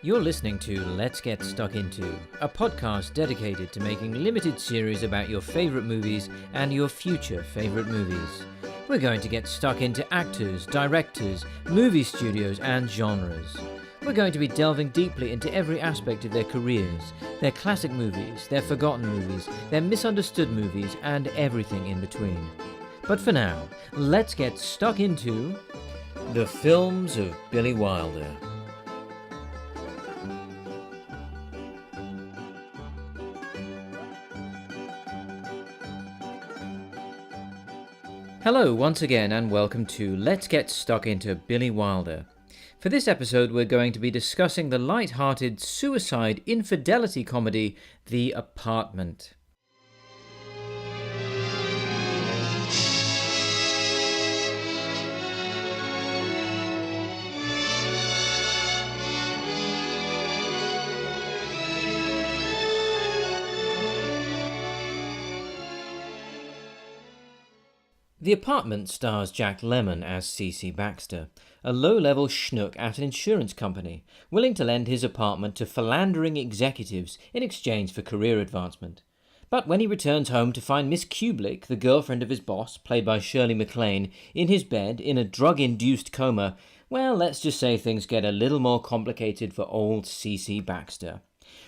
You're listening to Let's Get Stuck Into, a podcast dedicated to making limited series about your favourite movies and your future favourite movies. We're going to get stuck into actors, directors, movie studios and genres. We're going to be delving deeply into every aspect of their careers, their classic movies, their forgotten movies, their misunderstood movies, and everything in between. But for now, let's get stuck into the films of Billy Wilder. Hello once again and welcome to Let's Get Stuck Into Billy Wilder. For this episode we're going to be discussing the light-hearted suicide infidelity comedy The Apartment. The Apartment stars Jack Lemmon as C.C. Baxter, a low-level schnook at an insurance company, willing to lend his apartment to philandering executives in exchange for career advancement. But when he returns home to find Miss Kubelik, the girlfriend of his boss, played by Shirley MacLaine, in his bed in a drug-induced coma, well, let's just say things get a little more complicated for old C.C. Baxter.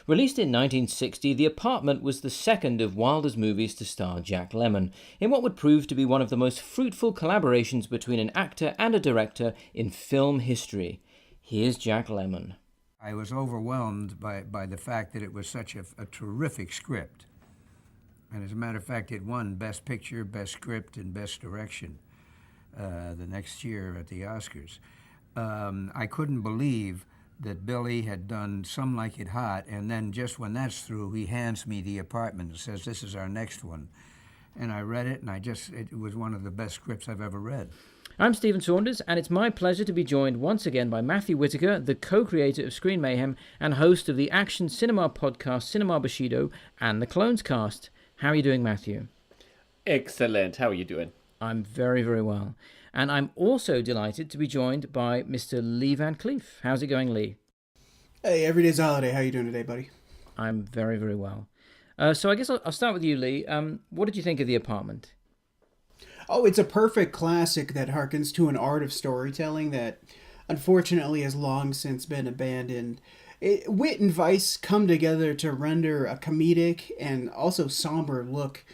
Released in 1960, The Apartment was the second of Wilder's movies to star Jack Lemmon, in what would prove to be one of the most fruitful collaborations between an actor and a director in film history. Here's Jack Lemmon. I was overwhelmed by the fact that it was such a terrific script. And as a matter of fact, it won Best Picture, Best Script, and Best Direction the next year at the Oscars. I couldn't believe that Billy had done Some Like It Hot, and then just when that's through, he hands me The Apartment and says, "This is our next one." And I read it, and it was one of the best scripts I've ever read. I'm Stephen Saunders, and it's my pleasure to be joined once again by Matthew Whitaker, the co-creator of Screen Mayhem and host of the action cinema podcast Cinema Bushido and the Clones Cast. How are you doing, Matthew? Excellent. How are you doing? I'm very, very well. And I'm also delighted to be joined by Mr. Lee Van Cleef. How's it going, Lee? Hey, every day's a holiday. How you doing today, buddy? I'm very, very well. So I guess I'll start with you, Lee. What did you think of The Apartment? Oh, it's a perfect classic that harkens to an art of storytelling that unfortunately has long since been abandoned. Wit and vice come together to render a comedic and also somber look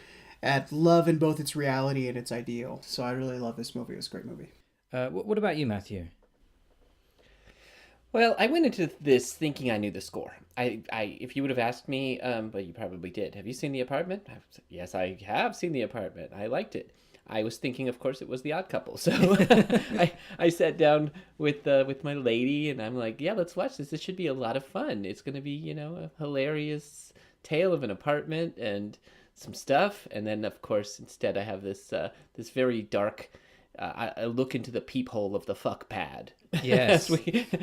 at love in both its reality and its ideal. So I really love this movie. It was a great movie. What about you, Matthew? Well, I went into this thinking I knew the score. If you would have asked me, but you probably did. Have you seen The Apartment? Yes, I have seen The Apartment. I liked it. I was thinking, of course, it was The Odd Couple. So I sat down with my lady, and I'm like, yeah, let's watch this. This should be a lot of fun. It's going to be, a hilarious tale of an apartment and some stuff. And then, of course, instead I have this very dark I look into the peephole of the fuck pad. Yes.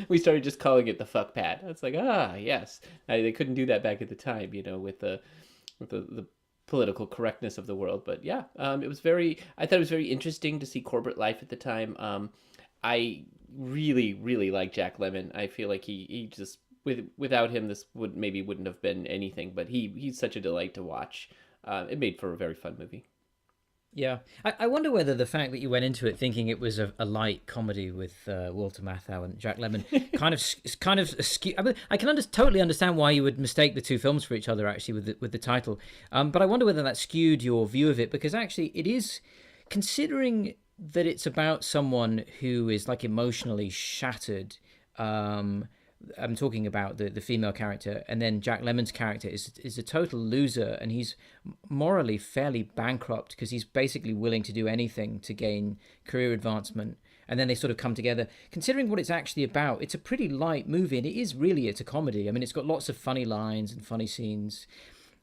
we started just calling it the fuck pad. It's like, yes. They couldn't do that back at the time, with the political correctness of the world. But yeah, I thought it was very interesting to see corporate life at the time. I really, really like Jack Lemmon. I feel like he just, without him, this wouldn't have been anything, but he's such a delight to watch. It made for a very fun movie. Yeah. I wonder whether the fact that you went into it thinking it was a light comedy with Walter Matthau and Jack Lemmon kind of I mean, I can totally understand why you would mistake the two films for each other, actually, with the title. But I wonder whether that skewed your view of it, because actually it is, considering that it's about someone who is like emotionally shattered. I'm talking about the female character, and then Jack Lemmon's character is a total loser, and he's morally fairly bankrupt because he's basically willing to do anything to gain career advancement. And then they sort of come together. Considering what it's actually about, it's a pretty light movie, and it's a comedy. I mean, it's got lots of funny lines and funny scenes.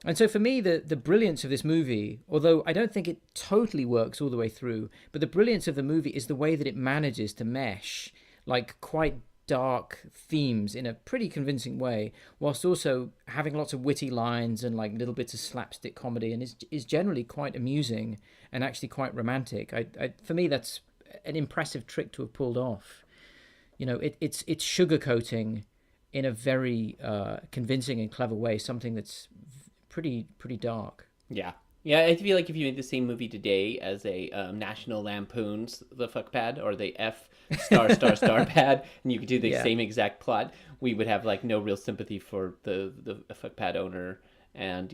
And so for me, the brilliance of this movie, although I don't think it totally works all the way through, but the brilliance of the movie is the way that it manages to mesh like quite dark themes in a pretty convincing way, whilst also having lots of witty lines and like little bits of slapstick comedy, and is generally quite amusing and actually quite romantic. For me, that's an impressive trick to have pulled off. It's sugarcoating in a very convincing and clever way, something that's pretty dark. Yeah. Yeah, I feel like if you made the same movie today as a National Lampoon's The Fuck Pad or the F star pad, and you could do the Yeah. same exact plot, we would have like no real sympathy for the fuck pad owner, and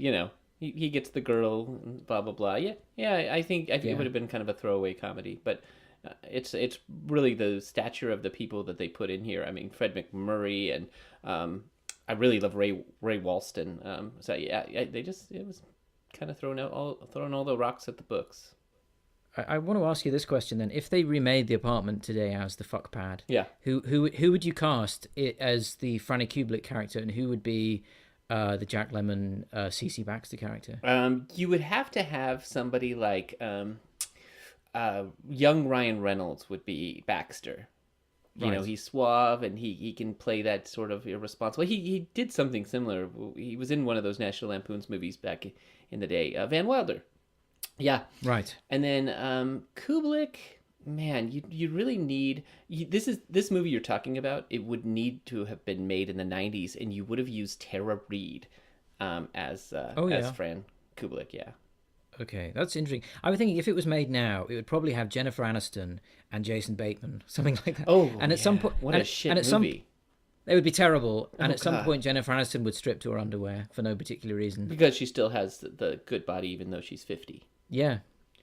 he gets the girl, and blah blah blah. Yeah, yeah, I think it would have been kind of a throwaway comedy, but it's really the stature of the people that they put in here. I mean, Fred McMurray and I really love Ray Walston. So yeah, it was kind of throwing all the rocks at the books. I want to ask you this question then: if they remade The Apartment today as the fuck pad, Yeah. who would you cast it as the Franny Kubelik character, and who would be the Jack Lemmon CC Baxter character? You would have to have somebody like young Ryan Reynolds would be Baxter. Right. He's suave and he can play that sort of irresponsible. He did something similar. He was in one of those National Lampoon's movies back in the day. Van Wilder. Yeah. Right. And then Kubelik, man, you really need this movie you're talking about. It would need to have been made in the '90s, and you would have used Tara Reid as Fran Kubelik. Yeah. Okay, that's interesting. I was thinking if it was made now, it would probably have Jennifer Aniston and Jason Bateman, something like that. Oh, and at some point, what a shit movie! They would be terrible. And Oh, at some God. point, Jennifer Aniston would strip to her underwear for no particular reason. Because she still has the good body, even though she's 50. Yeah.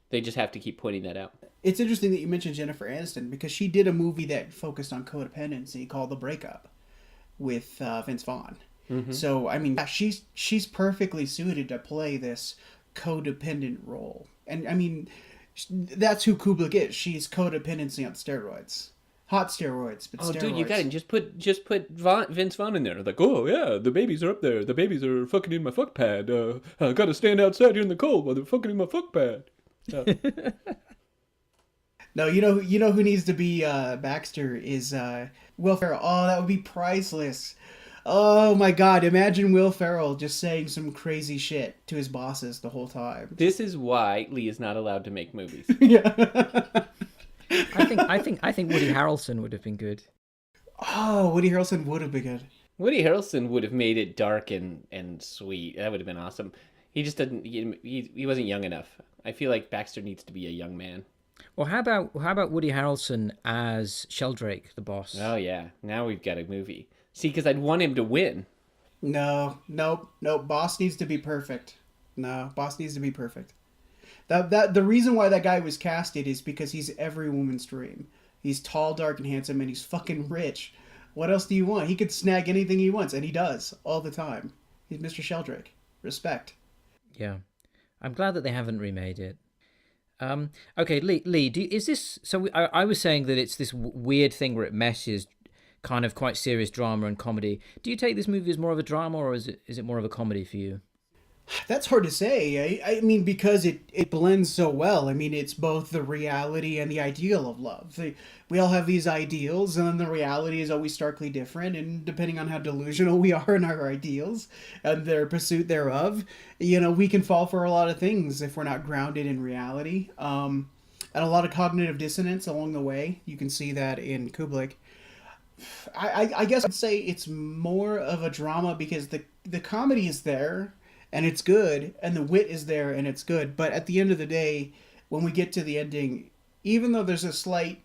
They just have to keep pointing that out. It's interesting that you mentioned Jennifer Aniston because she did a movie that focused on codependency called The Breakup with Vince Vaughn. So I mean, yeah, she's perfectly suited to play this codependent role, and I mean, that's who Kubrick is. She's codependency on steroids, hot steroids, but Oh, steroids. dude, you got it. Just put Vince Vaughn in there. Like, oh yeah, the babies are up there. The babies are fucking in my fuck pad. I gotta stand outside here in the cold while they're fucking in my fuck pad. No, you know who needs to be Baxter is Will Ferrell. Oh, that would be priceless. Oh my God! Imagine Will Ferrell just saying some crazy shit to his bosses the whole time. This is why Lee is not allowed to make movies. Yeah. I think Woody Harrelson would have been good. Oh, Woody Harrelson would have been good. Woody Harrelson would have made it dark and sweet. That would have been awesome. He just didn't. He wasn't young enough. I feel like Baxter needs to be a young man. Well, how about Woody Harrelson as Sheldrake, the boss? Oh yeah, now we've got a movie. See, because I'd want him to win. No. Boss needs to be perfect. No, Boss needs to be perfect. That the reason why that guy was casted is because he's every woman's dream. He's tall, dark, and handsome, and he's fucking rich. What else do you want? He could snag anything he wants, and he does all the time. He's Mr. Sheldrake. Respect. Yeah, I'm glad that they haven't remade it. Okay, Lee, is this? So I was saying that it's this weird thing where it meshes kind of quite serious drama and comedy. Do you take this movie as more of a drama, or is it more of a comedy for you? That's hard to say. I mean, because it blends so well. I mean, it's both the reality and the ideal of love. We all have these ideals, and then the reality is always starkly different. And depending on how delusional we are in our ideals and their pursuit thereof, we can fall for a lot of things if we're not grounded in reality. And a lot of cognitive dissonance along the way. You can see that in Kubrick. I guess I'd say it's more of a drama because the comedy is there and it's good, and the wit is there and it's good. But at the end of the day, when we get to the ending, even though there's a slight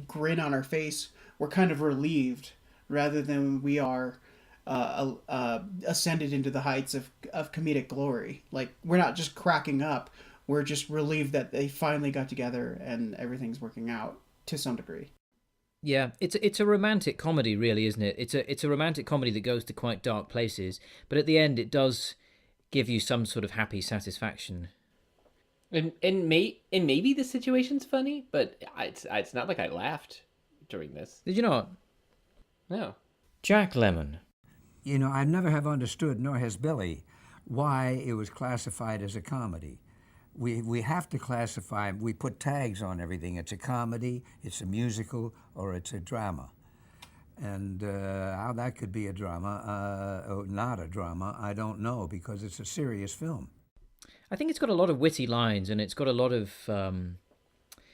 grin on our face, we're kind of relieved rather than we are ascended into the heights of comedic glory. Like, we're not just cracking up, we're just relieved that they finally got together and everything's working out to some degree. Yeah, it's a romantic comedy, really, isn't it? It's a romantic comedy that goes to quite dark places, but at the end, it does give you some sort of happy satisfaction. And maybe the situation's funny, but it's not like I laughed during this. Did you not? No. Jack Lemmon. I never have understood, nor has Billy, why it was classified as a comedy. We have to classify, we put tags on everything. It's a comedy, it's a musical, or it's a drama. And how that could be a drama, or not a drama, I don't know, because it's a serious film. I think it's got a lot of witty lines, and it's got a lot of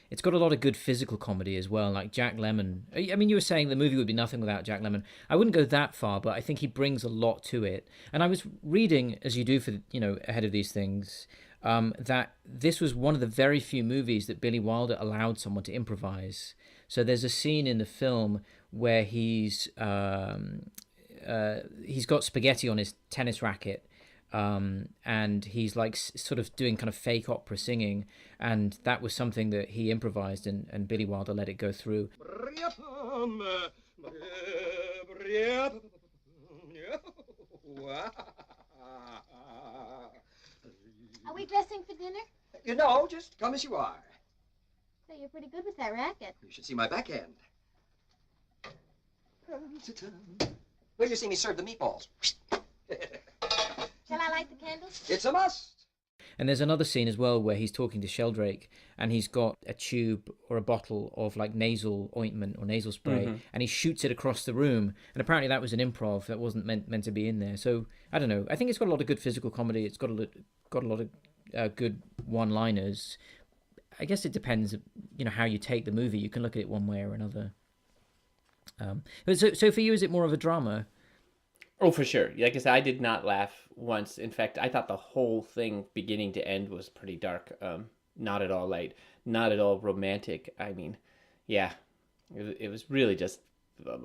it's got a lot of good physical comedy as well, like Jack Lemmon. I mean, you were saying the movie would be nothing without Jack Lemmon. I wouldn't go that far, but I think he brings a lot to it. And I was reading, as you do for, ahead of these things, that this was one of the very few movies that Billy Wilder allowed someone to improvise. So there's a scene in the film where he's got spaghetti on his tennis racket, and he's like sort of doing kind of fake opera singing, and that was something that he improvised, and Billy Wilder let it go through. Are we dressing for dinner? You know, just come as you are. So you're pretty good with that racket. You should see my backhand. Wait, you see me serve the meatballs. Shall I light the candles? It's a must. And there's another scene as well where he's talking to Sheldrake, and he's got a tube or a bottle of like nasal ointment or nasal spray, and he shoots it across the room. And apparently that was an improv that wasn't meant to be in there. So I don't know. I think it's got a lot of good physical comedy. It's got a lot of good one-liners. I guess it depends, how you take the movie. You can look at it one way or another. So for you, is it more of a drama? Oh, for sure. Like I said, I did not laugh once. In fact, I thought the whole thing, beginning to end, was pretty dark. Not at all light. Not at all romantic. I mean, yeah, it was really just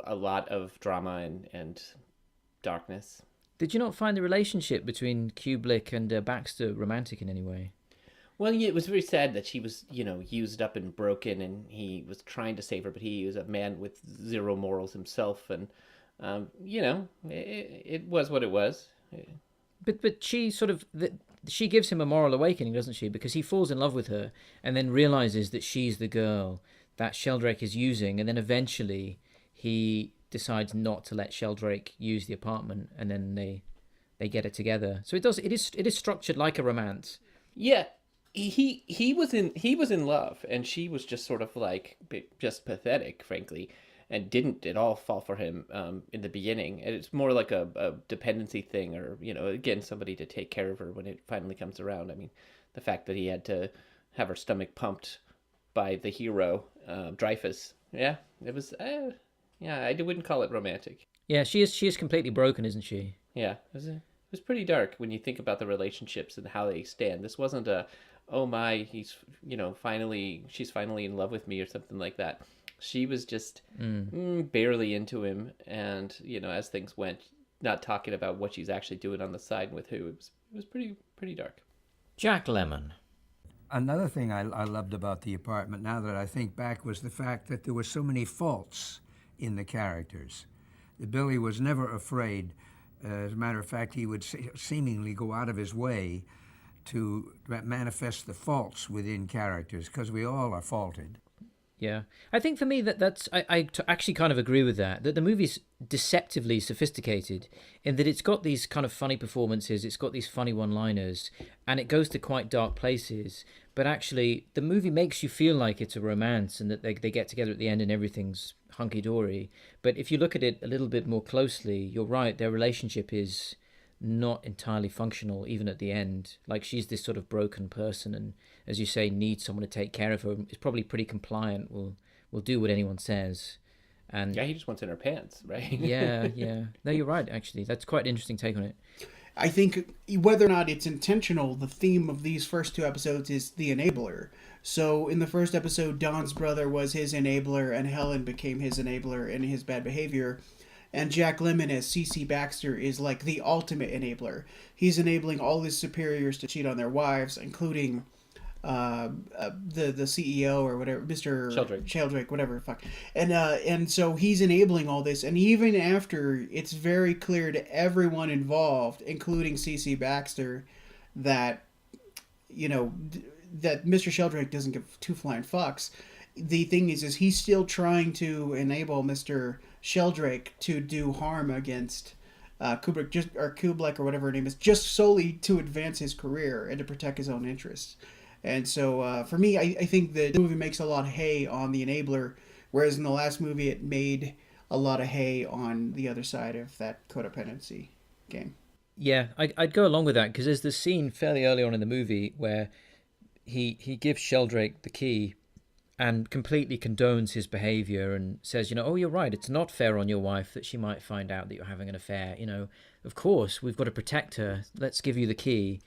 a lot of drama and darkness. Did you not find the relationship between Kubelik and Baxter romantic in any way? Well, yeah, it was very sad that she was, used up and broken, and he was trying to save her, but he was a man with zero morals himself, and it was what it was. But she sort of she gives him a moral awakening, doesn't she? Because he falls in love with her and then realizes that she's the girl that Sheldrake is using, and then eventually he decides not to let Sheldrake use the apartment, and then they get it together. So it is structured like a romance. Yeah, he was in love, and she was just sort of like just pathetic, frankly, and didn't at all fall for him in the beginning. And it's more like a dependency thing, or again, somebody to take care of her when it finally comes around. I mean, the fact that he had to have her stomach pumped by the hero Dreyfus. Yeah, it was. I wouldn't call it romantic. Yeah, she is completely broken, isn't she? Yeah, it was pretty dark when you think about the relationships and how they stand. This wasn't a, oh my, she's finally in love with me or something like that. She was just barely into him, and as things went, not talking about what she's actually doing on the side and with who. It was pretty dark. Jack Lemmon. Another thing I loved about The Apartment, now that I think back, was the fact that there were so many faults in the characters. Billy was never afraid. As a matter of fact, he would seemingly go out of his way to manifest the faults within characters, because we all are faulted. Yeah, I think for me I actually kind of agree with that the movie's deceptively sophisticated in that it's got these kind of funny performances, it's got these funny one-liners, and it goes to quite dark places, but actually the movie makes you feel like it's a romance and that they get together at the end and everything's hunky-dory. But if you look at it a little bit more closely, you're right, their relationship is not entirely functional even at the end. Like, she's this sort of broken person, and as you say, needs someone to take care of her. Is probably pretty compliant, will do what anyone says, and yeah, he just wants in her pants, right? yeah no, you're right, actually. That's quite an interesting take on it. I think whether or not it's intentional, the theme of these first two episodes is the enabler. So in the first episode, Don's brother was his enabler, and Helen became his enabler in his bad behavior. And Jack Lemmon as C.C. Baxter is like the ultimate enabler. He's enabling all his superiors to cheat on their wives, including the CEO or whatever, Mr. Sheldrake, whatever, fuck. And so he's enabling all this, and even after it's very clear to everyone involved, including C.C. Baxter, that that Mr. Sheldrake doesn't give two flying fucks. The thing is he's still trying to enable Mr. Sheldrake to do harm against Kubelik or whatever her name is, just solely to advance his career and to protect his own interests. And so for me, I think the movie makes a lot of hay on the enabler, whereas in the last movie it made a lot of hay on the other side of that codependency game. Yeah, I'd go along with that, because there's this scene fairly early on in the movie where he gives Sheldrake the key, and completely condones his behavior and says, oh, you're right, it's not fair on your wife that she might find out that you're having an affair. Of course, we've got to protect her. Let's give you the key.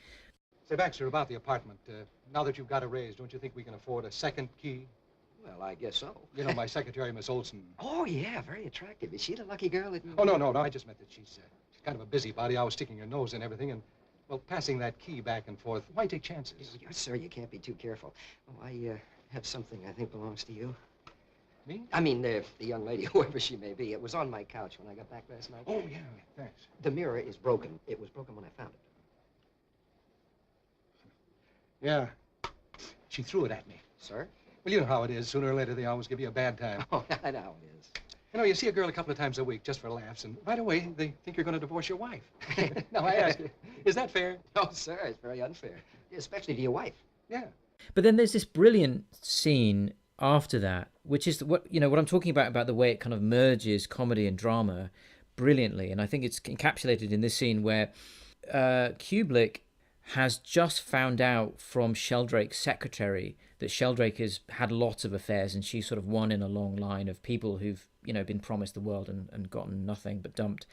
Say, Baxter, about the apartment. Now that you've got a raise, don't you think we can afford a second key? Well, I guess so. My secretary, Miss Olson. Oh, yeah, very attractive. Is she the lucky girl that... Oh, no. I just meant that she's kind of a busybody, always sticking her nose in everything, and, well, passing that key back and forth. Why take chances? Yes, sir, you can't be too careful. Oh, I have something I think belongs to you. Me? I mean, the young lady, whoever she may be. It was on my couch when I got back last night. Oh, yeah, thanks. The mirror is broken. It was broken when I found it. Yeah. She threw it at me. Sir? Well, you know how it is. Sooner or later, they always give you a bad time. Oh, I know how it is. You see a girl a couple of times a week just for laughs, and right away, they think you're going to divorce your wife. Now, I ask you, is that fair? No, sir, it's very unfair. Especially to your wife. Yeah. But then there's this brilliant scene after that, which is what I'm talking about the way it kind of merges comedy and drama brilliantly. And I think it's encapsulated in this scene where Kubelik has just found out from Sheldrake's secretary that Sheldrake has had lots of affairs, and she's sort of one in a long line of people who've been promised the world and gotten nothing but dumped.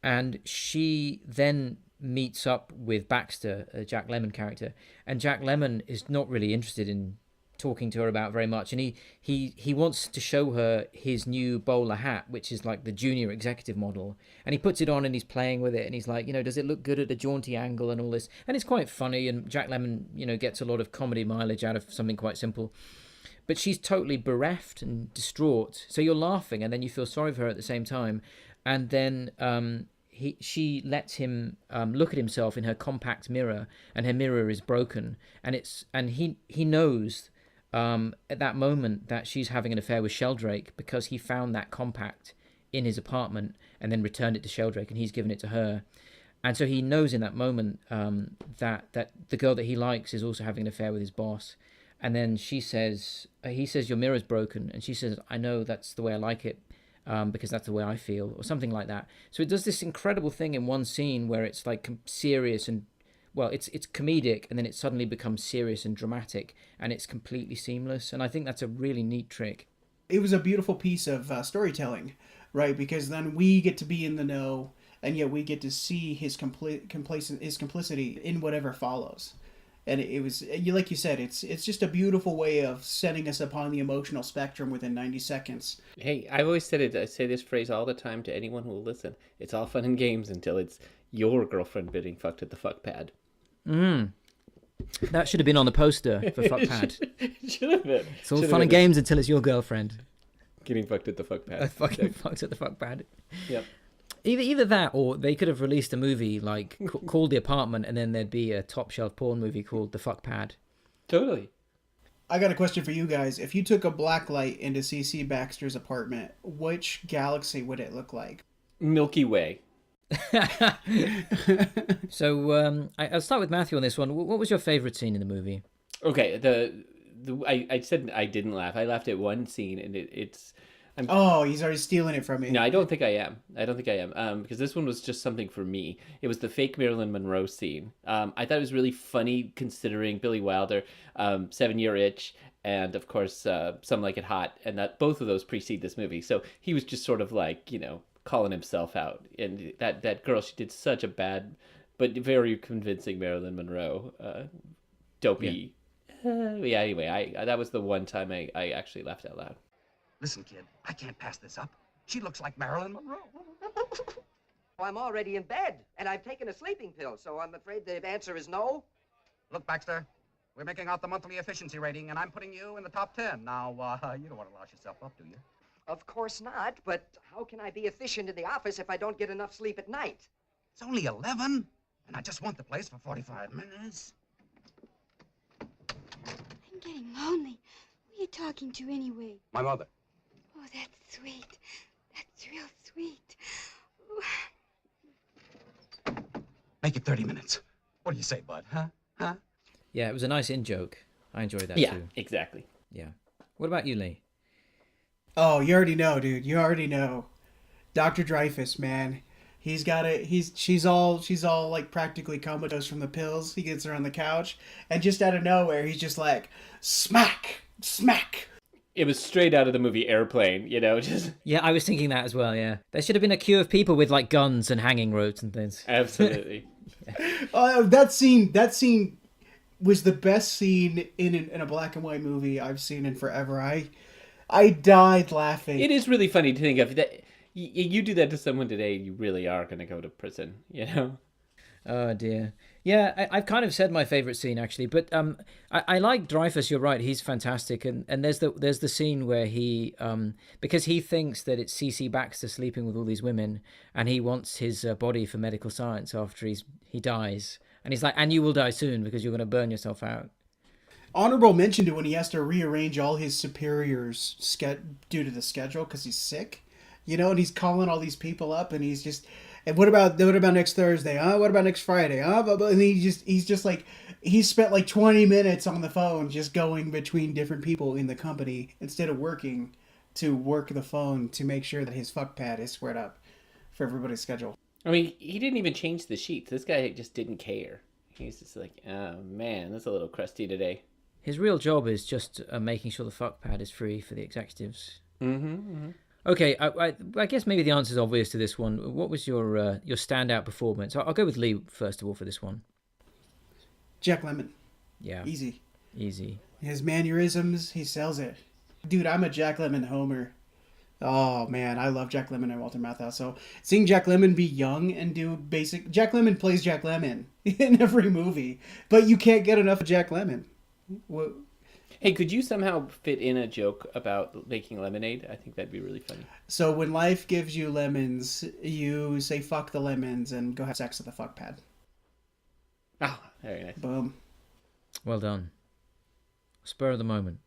And she then meets up with Baxter, a Jack Lemmon character, and Jack Lemmon is not really interested in talking to her about very much, and he wants to show her his new bowler hat, which is like the junior executive model, and he puts it on and he's playing with it, and he's like, does it look good at a jaunty angle and all this, and it's quite funny, and Jack Lemmon gets a lot of comedy mileage out of something quite simple. But she's totally bereft and distraught, so you're laughing and then you feel sorry for her at the same time. And then she lets him look at himself in her compact mirror, and her mirror is broken, and he knows at that moment that she's having an affair with Sheldrake, because he found that compact in his apartment and then returned it to Sheldrake, and he's given it to her. And so he knows in that moment that the girl that he likes is also having an affair with his boss. And then he says, your mirror's broken. And she says, I know, that's the way I like it, because that's the way I feel, or something like that. So it does this incredible thing in one scene where it's like serious and, well, it's comedic, and then it suddenly becomes serious and dramatic, and it's completely seamless. And I think that's a really neat trick. It was a beautiful piece of storytelling, right? Because then we get to be in the know, and yet we get to see his complicity in whatever follows. And it was, like you said, it's just a beautiful way of setting us upon the emotional spectrum within 90 seconds. Hey, I've always said it. I say this phrase all the time to anyone who will listen. It's all fun and games until it's your girlfriend getting fucked at the fuck pad. That should have been on the poster for fuck pad. It should have been. It's all fun and games until it's your girlfriend Getting fucked at the fuck pad. fucking fucked at the fuck pad. Yep. Either that, or they could have released a movie like called The Apartment, and then there'd be a top shelf porn movie called The Fuck Pad. Totally. I got a question for you guys. If you took a black light into C.C. Baxter's apartment, which galaxy would it look like? Milky Way. So I'll start with Matthew on this one. What was your favorite scene in the movie? Okay, I said I didn't laugh. I laughed at one scene, and it's... Oh, he's already stealing it from me. No, I don't think I am. Because this one was just something for me. It was the fake Marilyn Monroe scene. I thought it was really funny considering Billy Wilder, 7-Year Itch, and of course, Some Like It Hot, and that both of those precede this movie. So he was just sort of like, calling himself out. And that girl, she did such a bad, but very convincing Marilyn Monroe, dopey. Yeah, anyway, that was the one time I actually laughed out loud. Listen, kid, I can't pass this up. She looks like Marilyn Monroe. I'm already in bed, and I've taken a sleeping pill, so I'm afraid the answer is no. Look, Baxter, we're making out the monthly efficiency rating, and I'm putting you in the top 10. Now, you don't want to louse yourself up, do you? Of course not, but how can I be efficient in the office if I don't get enough sleep at night? It's only 11, and I just want the place for 45 minutes. I'm getting lonely. Who are you talking to anyway? My mother. Oh, that's sweet. That's real sweet. Make it 30 minutes. What do you say, bud? Huh? Yeah, it was a nice in-joke. I enjoyed that Yeah, too. exactly. Yeah. What about you, Lee? Oh, you already know, dude. You already know. Dr. Dreyfus, man. He's got it. She's all like practically comatose from the pills. He gets her on the couch, and just out of nowhere, he's just like, smack, smack. It was straight out of the movie Airplane, you know, just Yeah, I was thinking that as well. Yeah, there should have been a queue of people with like guns and hanging ropes and things. absolutely. That scene was the best scene in a black and white movie I've seen in forever. I died laughing. It is really funny to think of that. You do that to someone today, you really are going to go to prison, you know? Oh dear. Yeah, I've kind of said my favorite scene actually, but I like Dreyfuss. You're right, he's fantastic, and there's the scene where he because he thinks that it's C.C. Baxter sleeping with all these women, and he wants his body for medical science after he dies, and he's like, and you will die soon because you're going to burn yourself out. Honorable mention to when he has to rearrange all his superiors due to the schedule because he's sick, you know, and he's calling all these people up, and he's just, and what about next Thursday? What about next Friday? And he's just like, he spent like 20 minutes on the phone just going between different people in the company instead of working to work the phone to make sure that his fuck pad is squared up for everybody's schedule. I mean, he didn't even change the sheets. This guy just didn't care. He's just like, oh man, that's a little crusty today. His real job is just making sure the fuck pad is free for the executives. Mm-hmm. Okay, I guess maybe the answer is obvious to this one. What was your standout performance? I'll go with Lee first of all for this one. Jack Lemmon. Yeah. Easy. His mannerisms, he sells it. Dude, I'm a Jack Lemmon homer. Oh man, I love Jack Lemmon and Walter Matthau. So seeing Jack Lemmon be young and do basic... Jack Lemmon plays Jack Lemmon in every movie, but you can't get enough of Jack Lemmon. What? Hey, could you somehow fit in a joke about making lemonade? I think that'd be really funny. So when life gives you lemons, you say fuck the lemons and go have sex with the fuck pad. Oh, very nice. Boom. Well done. Spur of the moment.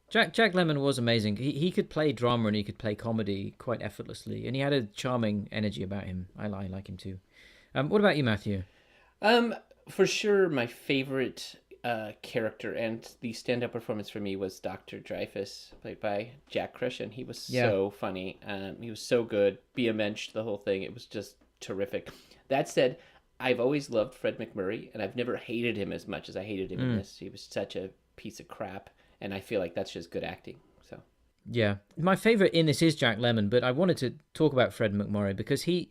Jack Lemmon was amazing. He could play drama and he could play comedy quite effortlessly, and he had a charming energy about him. I like him too. What about you, Matthew? For sure, my favorite character and the stand-up performance for me was Dr. Dreyfuss, played by Jack Crushing. He was so funny. He was so good. Be a mensch, the whole thing. It was just terrific. That said, I've always loved Fred McMurray, and I've never hated him as much as I hated him in this. He was such a piece of crap, and I feel like that's just good acting. So yeah, my favorite in this is Jack Lemmon, but I wanted to talk about Fred McMurray because he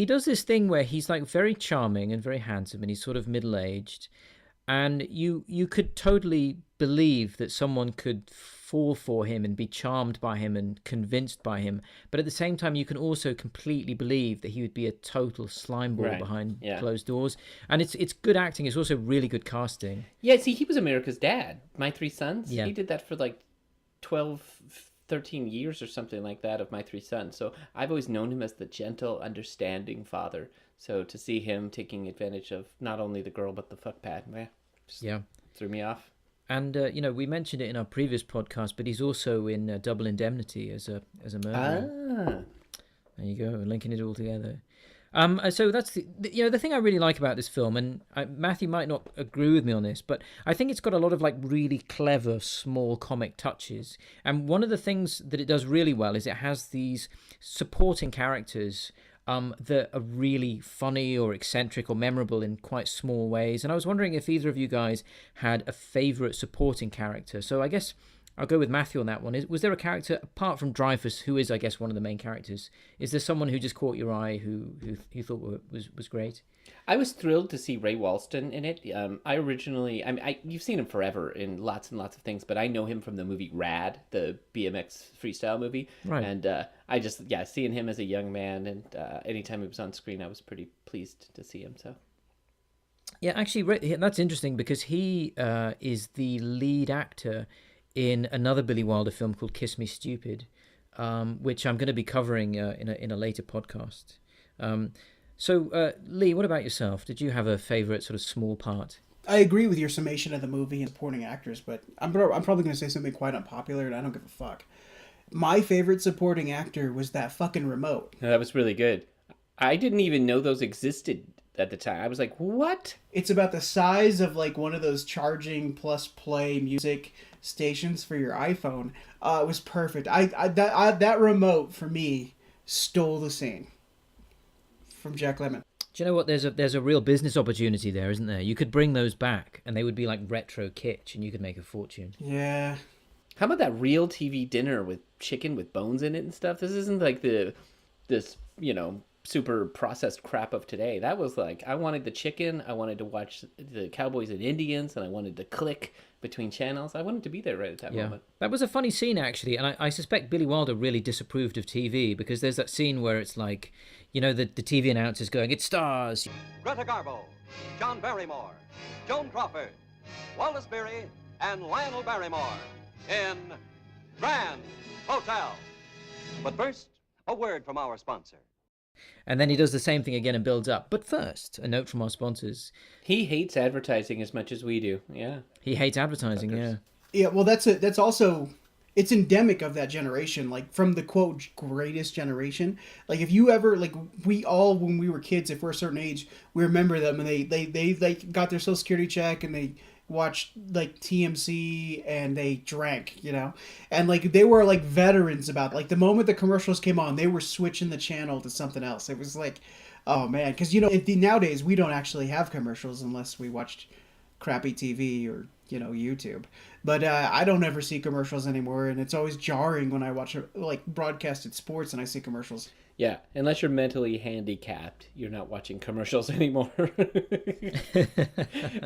does this thing where he's like very charming and very handsome, and he's sort of middle-aged. And you could totally believe that someone could fall for him and be charmed by him and convinced by him. But at the same time, you can also completely believe that he would be a total slimeball behind closed doors. And it's good acting. It's also really good casting. Yeah, see, he was America's Dad. My Three Sons. Yeah. He did that for like 12, 13 years or something like that of My Three Sons. So I've always known him as the gentle, understanding father. So to see him taking advantage of not only the girl but the fuck pad, threw me off. And we mentioned it in our previous podcast, but he's also in Double Indemnity as a murderer. There you go, linking it all together. So that's the thing I really like about this film, and Matthew might not agree with me on this, but I think it's got a lot of like really clever small comic touches. And one of the things that it does really well is it has these supporting characters that are really funny or eccentric or memorable in quite small ways. And I was wondering if either of you guys had a favourite supporting character. So I guess I'll go with Matthew on that one. Was there a character, apart from Dreyfuss, who is, I guess, one of the main characters, is there someone who just caught your eye who you thought was great? I was thrilled to see Ray Walston in it. You've seen him forever in lots and lots of things, but I know him from the movie Rad, the BMX freestyle movie. Right. And seeing him as a young man, and anytime he was on screen, I was pretty pleased to see him. So. Yeah, actually, that's interesting because he is the lead actor in another Billy Wilder film called Kiss Me Stupid, which I'm going to be covering in a later podcast. So, Lee, what about yourself? Did you have a favourite sort of small part? I agree with your summation of the movie and supporting actors, but I'm probably going to say something quite unpopular, and I don't give a fuck. My favorite supporting actor was that fucking remote. No, that was really good. I didn't even know those existed at the time. I was like, what? It's about the size of like one of those charging plus play music stations for your iPhone. It was perfect. That remote for me stole the scene from Jack Lemmon. Do you know what? There's a real business opportunity there, isn't there? You could bring those back, and they would be like retro kitsch, and you could make a fortune. Yeah. How about that real TV dinner with chicken with bones in it and stuff? This isn't like this super processed crap of today. That was like, I wanted the chicken, I wanted to watch the Cowboys and Indians, and I wanted to click between channels. I wanted to be there right at that moment. That was a funny scene, actually, and I suspect Billy Wilder really disapproved of TV, because there's that scene where it's like, the TV announcer's going, "It stars Greta Garbo, John Barrymore, Joan Crawford, Wallace Beery, and Lionel Barrymore in Grand Hotel." But first, a word from our sponsor. And then he does the same thing again and builds up. But first, a note from our sponsors. He hates advertising as much as we do. Yeah. He hates advertising, yeah. Yeah, well, that's also, it's endemic of that generation, like from the quote greatest generation. Like if you ever, like we all, when we were kids, if we're a certain age, we remember them, and they got their Social Security check and they watched like TMC and they drank, and like they were like veterans about, like the moment the commercials came on, they were switching the channel to something else. It was like, oh man, because nowadays we don't actually have commercials unless we watched crappy TV or YouTube. But I don't ever see commercials anymore, and it's always jarring when I watch like broadcasted sports and I see commercials. Yeah, unless you're mentally handicapped, you're not watching commercials anymore.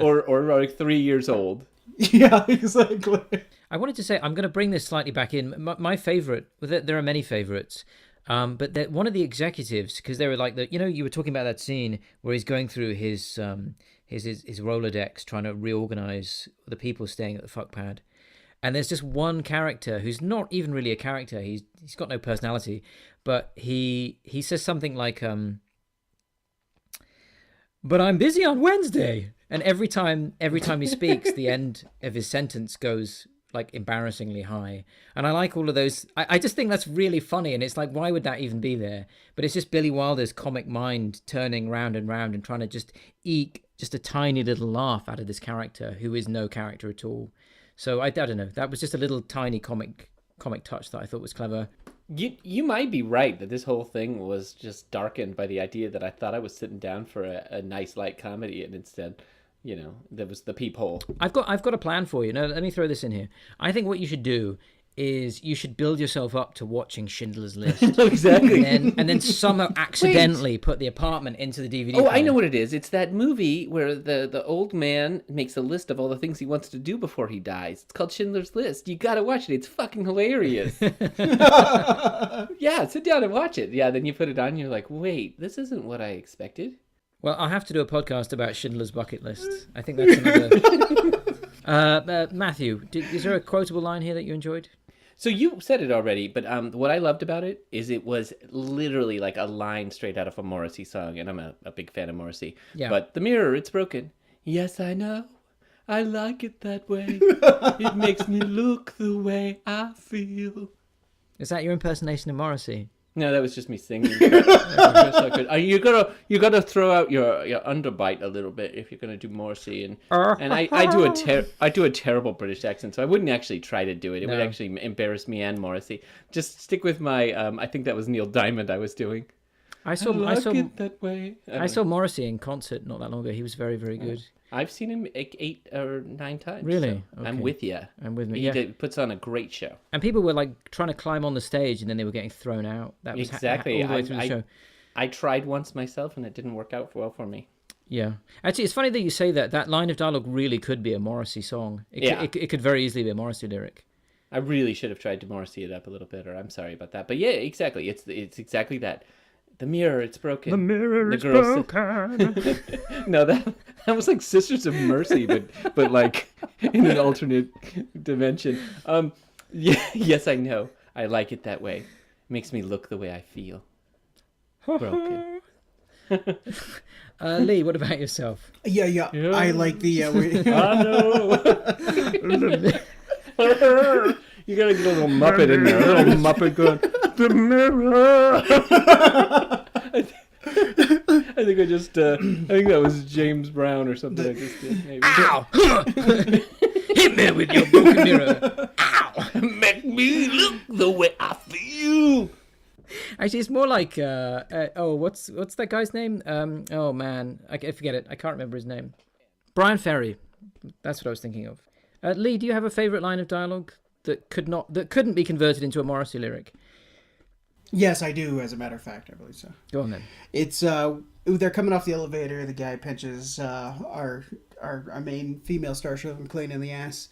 or like 3 years old. Yeah, exactly. I wanted to say, I'm going to bring this slightly back in. My favorite, there are many favorites, but one of the executives, because they were like you were talking about that scene where he's going through his Rolodex trying to reorganize the people staying at the fuck pad. And there's just one character who's not even really a character. He's got no personality, but he says something like, "But I'm busy on Wednesday." And every time he speaks, the end of his sentence goes like embarrassingly high. And I like all of those. I just think that's really funny. And it's like, why would that even be there? But it's just Billy Wilder's comic mind turning round and round and trying to just eke just a tiny little laugh out of this character who is no character at all. So I don't know. That was just a little tiny comic touch that I thought was clever. You might be right that this whole thing was just darkened by the idea that I thought I was sitting down for a nice light comedy, and instead, there was the peephole. I've got a plan for you. No, let me throw this in here. I think what you should do is you should build yourself up to watching Schindler's List. Exactly. And then somehow accidentally put The Apartment into the DVD player. I know what it is. It's that movie where the old man makes a list of all the things he wants to do before he dies. It's called Schindler's List. You gotta watch it. It's fucking hilarious. Yeah, sit down and watch it. Yeah, then you put it on and you're like, wait, this isn't what I expected. Well, I'll have to do a podcast about Schindler's Bucket List. I think that's another... Matthew, is there a quotable line here that you enjoyed? So you said it already, but what I loved about it is it was literally like a line straight out of a Morrissey song, and I'm a big fan of Morrissey. Yeah. But the mirror, it's broken. Yes, I know. I like it that way. It makes me look the way I feel. Is that your impersonation of Morrissey? No, that was just me singing. You gotta throw out your underbite a little bit if you're gonna do Morrissey, and I do a terrible British accent, so I wouldn't actually try to do it. It would actually embarrass me and Morrissey. Just stick with my I think that was Neil Diamond I was doing. I saw it that way. I saw Morrissey in concert not that long ago. He was very, very good. I've seen him 8 or 9 times. Really? So I'm with you. I'm with me. He puts on a great show. And people were like trying to climb on the stage, and then they were getting thrown out. That was exactly all the way through the show. I tried once myself, and it didn't work out well for me. Yeah, actually, it's funny that you say that. That line of dialogue really could be a Morrissey song. It could very easily be a Morrissey lyric. I really should have tried to Morrissey it up a little bit, or I'm sorry about that. But yeah, exactly. It's exactly that. The mirror, it's broken. The mirror is broken. No, that was like Sisters of Mercy, but like in an alternate dimension. Yes, I know. I like it that way. It makes me look the way I feel. Broken. Lee, what about yourself? Yeah. I like the... I know. You gotta get a little Muppet in there. A little Muppet going, the mirror. I think that was James Brown or something I just did. Maybe. Ow! Hit me with your broken mirror. Ow! Make me look the way I feel. Actually, it's more like what's that guy's name? Oh man, I forget it. I can't remember his name. Brian Ferry. That's what I was thinking of. Lee, do you have a favorite line of dialogue? that couldn't be converted into a Morrissey lyric? Yes, I do. As a matter of fact, I believe so. Go on then. It's they're coming off the elevator. The guy pinches our main female star, Shirley MacLaine, in the ass,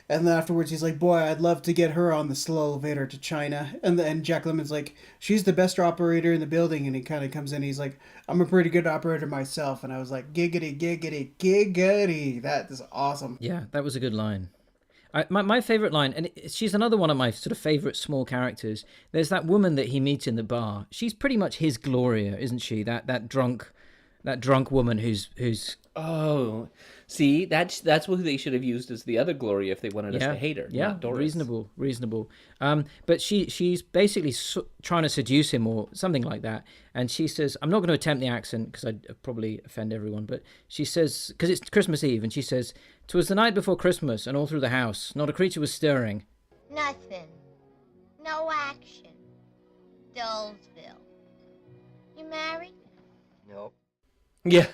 and then afterwards he's like, "Boy, I'd love to get her on the slow elevator to China." And then Jack Lemmon's like, "She's the best operator in the building," and he kind of comes in. And he's like, "I'm a pretty good operator myself," and I was like, "Giggity, giggity, giggity!" That is awesome. Yeah, that was a good line. My favourite line, and she's another one of my sort of favourite small characters. There's that woman that he meets in the bar. She's pretty much his Gloria, isn't she? That drunk woman who's. Oh, see, that's what they should have used as the other Gloria if they wanted us to hate her. Yeah, not Doris. reasonable. But she's basically trying to seduce him or something like that. And she says, I'm not going to attempt the accent because I'd probably offend everyone. But she says, because it's Christmas Eve, and she says, "'Twas the night before Christmas, and all through the house, not a creature was stirring." Nothing. No action. Dullsville. You married? Nope. Yeah,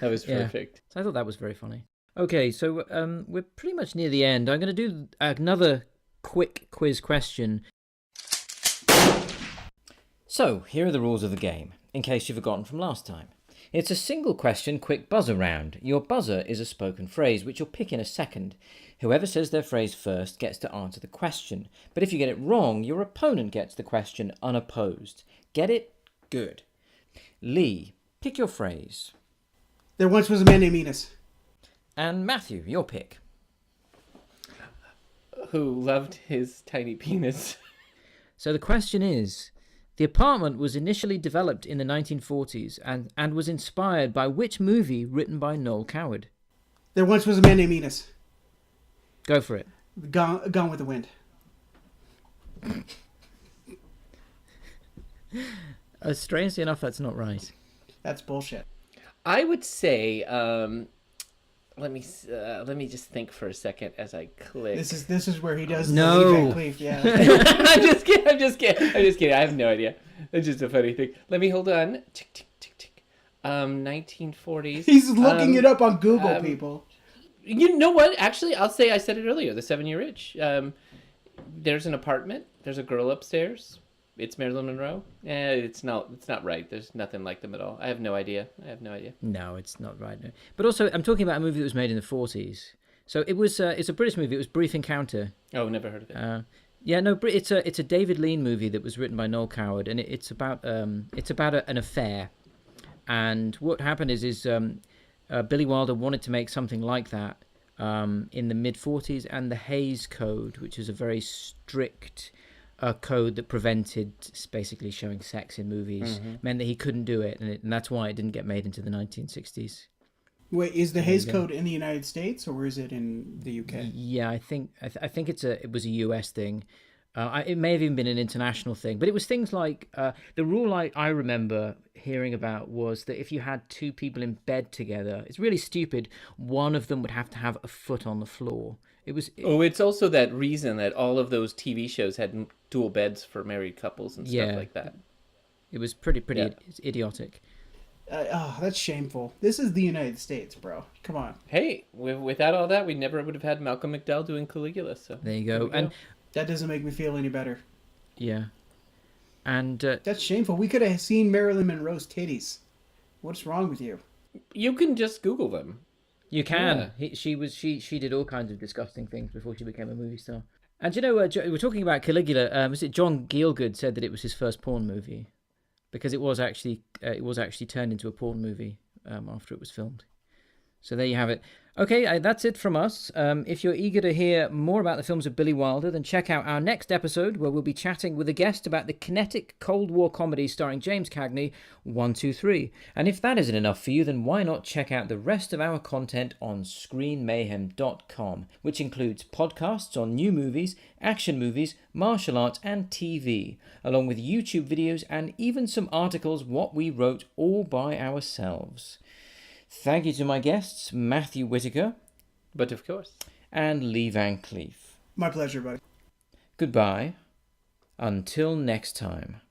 that was perfect. So I thought that was very funny. Okay, so we're pretty much near the end. I'm going to do another quick quiz question. So, here are the rules of the game, in case you've forgotten from last time. It's a single question quick buzzer round. Your buzzer is a spoken phrase, which you'll pick in a second. Whoever says their phrase first gets to answer the question. But if you get it wrong, your opponent gets the question unopposed. Get it? Good. Lee, pick your phrase. There once was a man named Enos. And Matthew, your pick. Who loved his tiny penis. So the question is, the apartment was initially developed in the 1940s and was inspired by which movie written by Noel Coward? There once was a man named Enos. Go for it. Gone with the Wind. Strangely enough, that's not right. That's bullshit. I would say, let me just think for a second as I click. This is where he does No. the Lee Van Cleef, yeah. I'm just kidding. I have no idea. It's just a funny thing. Let me hold on. Tick, tick, tick, tick. 1940s. He's looking it up on Google, people. You know what? Actually, I'll say I said it earlier. The 7-Year Itch. There's an apartment. There's a girl upstairs. It's Marilyn Monroe. It's not right. There's nothing like them at all. I have no idea. No, it's not right. No. But also, I'm talking about a movie that was made in the 40s. So it was. It's a British movie. It was Brief Encounter. Oh, never heard of it. Yeah, no, it's a David Lean movie that was written by Noel Coward, and it's about an affair. And what happened is Billy Wilder wanted to make something like that in the mid-40s, and the Hays Code, which is a very strict code that prevented basically showing sex in movies, meant that he couldn't do it, and that's why it didn't get made into the 1960s. Wait, is the Hays Code in the United States or is it in the UK? Yeah, I think it was a US thing. It may have even been an international thing, but it was things like the rule I remember hearing about was that if you had two people in bed together, it's really stupid, one of them would have to have a foot on the floor. It's also that reason that all of those TV shows had dual beds for married couples and stuff like that. It was pretty idiotic. That's shameful. This is the United States, bro. Come on. Hey, without all that, we never would have had Malcolm McDowell doing Caligula. So there you go. And that doesn't make me feel any better. Yeah. And that's shameful. We could have seen Marilyn Monroe's titties. What's wrong with you? You can just Google them. You can. Yeah. She did all kinds of disgusting things before she became a movie star. And you know, we're talking about Caligula. Was it John Gielgud said that it was his first porn movie, because it was actually turned into a porn movie after it was filmed. So there you have it. Okay, that's it from us. If you're eager to hear more about the films of Billy Wilder, then check out our next episode, where we'll be chatting with a guest about the kinetic Cold War comedy starring James Cagney, 1, 2, 3. And if that isn't enough for you, then why not check out the rest of our content on ScreenMayhem.com, which includes podcasts on new movies, action movies, martial arts, and TV, along with YouTube videos and even some articles what we wrote all by ourselves. Thank you to my guests, Matthew Whitaker. But of course. And Lee Van Cleef. My pleasure, buddy. Goodbye. Until next time.